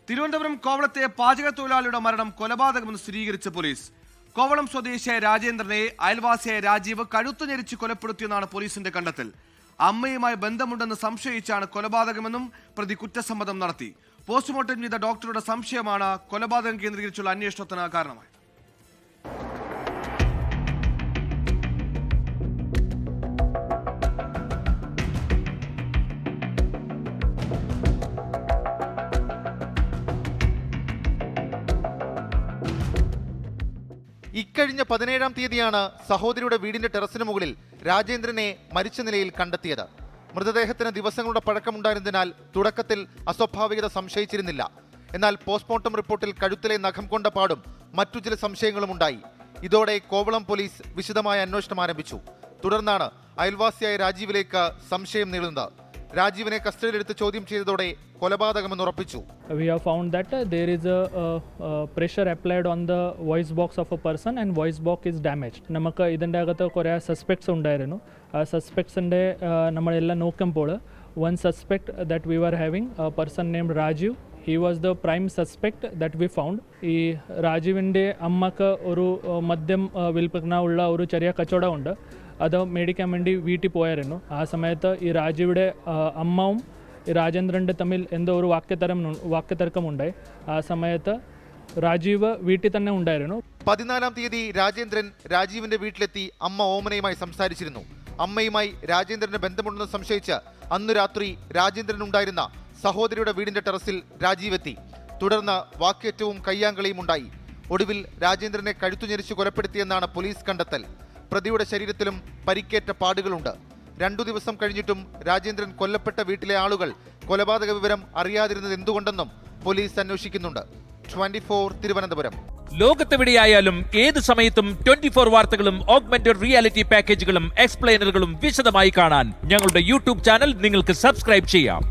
തിരുവനന്തപുരം കോവളത്തെ പാചക തൊഴിലാളിയുടെ മരണം കൊലപാതകമെന്ന് സ്ഥിരീകരിച്ച പോലീസ്. കോവളം സ്വദേശിയായ രാജേന്ദ്രനെ അയൽവാസിയായ രാജീവ് കഴുത്തു ഞെരിച്ച് കൊലപ്പെടുത്തിയെന്നാണ് പോലീസിന്റെ കണ്ടെത്തൽ. അമ്മയുമായി ബന്ധമുണ്ടെന്ന് സംശയിച്ചാണ് കൊലപാതകമെന്നും പ്രതി കുറ്റസമ്മതം നടത്തി. പോസ്റ്റ്മോർട്ടം ചെയ്ത ഡോക്ടറുടെ സംശയമാണ് കൊലപാതകം കേന്ദ്രീകരിച്ചുള്ള അന്വേഷണത്തിന് കാരണമായി. ഇക്കഴിഞ്ഞ 17-ാം തീയതിയാണ് സഹോദരിയുടെ വീടിന്റെ ടെറസിന് മുകളിൽ രാജേന്ദ്രനെ മരിച്ച നിലയിൽ കണ്ടെത്തിയത്. മൃതദേഹത്തിന് ദിവസങ്ങളുടെ പഴക്കമുണ്ടായിരുന്നതിനാൽ തുടക്കത്തിൽ അസ്വാഭാവികത സംശയിച്ചിരുന്നില്ല. എന്നാൽ പോസ്റ്റ്മോർട്ടം റിപ്പോർട്ടിൽ കഴുത്തിലെ നഖം കൊണ്ട പാടും മറ്റു ചില സംശയങ്ങളും ഉണ്ടായി. ഇതോടെ കോവളം പോലീസ് വിശദമായ അന്വേഷണം ആരംഭിച്ചു. തുടർന്നാണ് അയൽവാസിയായ രാജീവിലേക്ക് സംശയം നീളുന്നത്. രാജീവിനെ കസ്റ്റഡിയിലെടുത്ത് ചോദ്യം ചെയ്തതോടെ കൊലപാതകമെന്ന് ഉറപ്പിച്ചു. We have found that there is a pressure applied on the voice box of a person and voice box is damaged. നമുക്ക് ഇതിൻ്റെ അകത്ത് കുറേ സസ്പെക്ട്സ് ഉണ്ടായിരുന്നു. ആ സസ്പെക്ട്സിൻ്റെ നമ്മളെല്ലാം നോക്കുമ്പോൾ one suspect that we were having, a person named Rajiv, he was the prime suspect that we found. ഈ രാജീവിൻ്റെ അമ്മക്ക് ഒരു മദ്യം വിൽപ്പന ഉള്ള ഒരു ചെറിയ കച്ചവടമുണ്ട്. അത് മേടിക്കാൻ വേണ്ടി വീട്ടിൽ പോയായിരുന്നു. ആ സമയത്ത് ഈ രാജീവിടെ അമ്മവും രാജേന്ദ്രൻ്റെ തമ്മിൽ എന്തോ ഒരു വാക്യതർക്കമുണ്ടായി. ആ സമയത്ത് രാജീവ് വീട്ടിൽ തന്നെ ഉണ്ടായിരുന്നു. 14-ാം തീയതി രാജേന്ദ്രൻ രാജീവിന്റെ വീട്ടിലെത്തി അമ്മ ഓമനയുമായി സംസാരിച്ചിരുന്നു. അമ്മയുമായി രാജേന്ദ്രന് ബന്ധമുണ്ടെന്ന് സംശയിച്ച് അന്നു രാത്രി രാജേന്ദ്രൻ ഉണ്ടായിരുന്ന സഹോദരിയുടെ വീടിന്റെ ടെറസിൽ രാജീവ് എത്തി. തുടർന്ന് വാക്കേറ്റവും കയ്യാങ്കളിയും ഉണ്ടായി. ഒടുവിൽ രാജേന്ദ്രനെ കഴുത്തുഞെരിച്ച് കൊലപ്പെടുത്തിയെന്നാണ് പോലീസ് കണ്ടെത്തൽ. പ്രതിയുടെ ശരീരത്തിലും പരിക്കേറ്റ പാടുകളുണ്ട്. 2 ദിവസം കഴിഞ്ഞിട്ടും രാജേന്ദ്രൻ കൊല്ലപ്പെട്ട വീട്ടിലെ ആളുകൾ കൊലപാതക വിവരം അറിയാതിരുന്നത് എന്തുകൊണ്ടെന്നും പോലീസ് അന്വേഷിക്കുന്നുണ്ട്. 24 തിരുവനന്തപുരം. ലോകത്തെവിടെയായാലും ഏത് സമയത്തും 24 വാർത്തകളും ഓഗ്മെന്റഡ് റിയാലിറ്റി പാക്കേജുകളും എക്സ്പ്ലെയിനറുകളും വിശദമായി കാണാൻ ഞങ്ങളുടെ യൂട്യൂബ് ചാനൽ നിങ്ങൾക്ക് സബ്സ്ക്രൈബ് ചെയ്യാം.